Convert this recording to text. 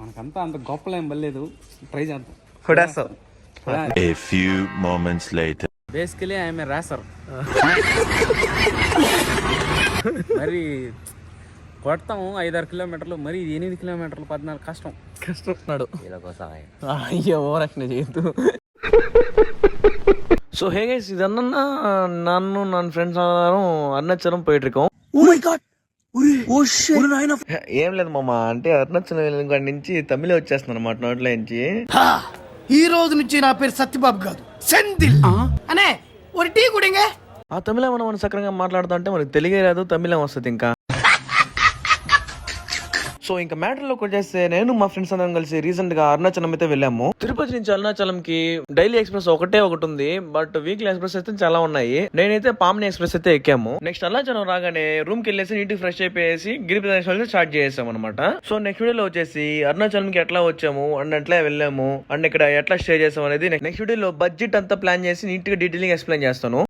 మనకంతా అంత గొప్పలేం పర్లేదు, ట్రై చేద్దాం. కొడేస్తావు. A few moments later. Basically I'm a racer. మరి కొడతాము 5-6 కిలోమీటర్లు, మరి 8 కిలోమీటర్లు 14 కష్టం. కష్టపడుతున్నాడు. అయ్యో ఓరక్షణ చేయొద్దు. సో హే గైస్, ಇದನ್ನ ನಾನು ನನ್ನ ఫ్రెండ్స్ అందరం అరుణాచలం పోయిట్రికం. ఏం లేదు మామ, అంటే అరుణాచలం వెళ్ళిన కాడి నుంచి తమిళ వచ్చేస్తుంది అనమాట నోట్లో నుంచి. ఈ రోజు నుంచి నా పేరు సత్యబాబు కాదు, సెందిల్ అనే ఒక టీ కుడింగే. ఆ తమిళ మనం సక్రంగా మాట్లాడుతా అంటే మనకు తెలుగే రాదు, తమిళం వస్తుంది ఇంకా. సో ఇంకా మ్యాటర్లోకి వచ్చేస్తే, నేను మా ఫ్రెండ్స్ అందరం కలిసి రీసెంట్ గా అరుణాచలం అయితే వెళ్ళాము. తిరుపతి నుంచి అరుణాచలం కి డైలీ ఎక్స్ప్రెస్ ఒకటి ఉంది, బట్ వీక్లీ ఎక్స్ప్రెస్ అయితే చాలా ఉన్నాయి. నేనైతే పామ్ని ఎక్స్ప్రెస్ అయితే ఎక్కాము. నెక్స్ట్ అరుణాచలం రాగానే రూమ్ కి వెళ్ళేసి నీట్ ఫ్రెష్ అయిపోయేసి గిరి ప్రదర్శన స్టార్ట్ చేసాం అనమాట. సో నెక్స్ట్ వీడియోలో వచ్చేసి అరుణాచలం కి ఎట్లా వచ్చాము అండ్ ఎట్లా వెళ్ళాము అండ్ ఇక్కడ ఎట్లా స్టే చేసాం అనేది నెక్స్ట్ వీడియోలో బడ్జెట్ అంతా ప్లాన్ చేసి నీట్ గా డీటెయిలింగ్ ఎక్స్ప్లెయిన్ చేస్తాను.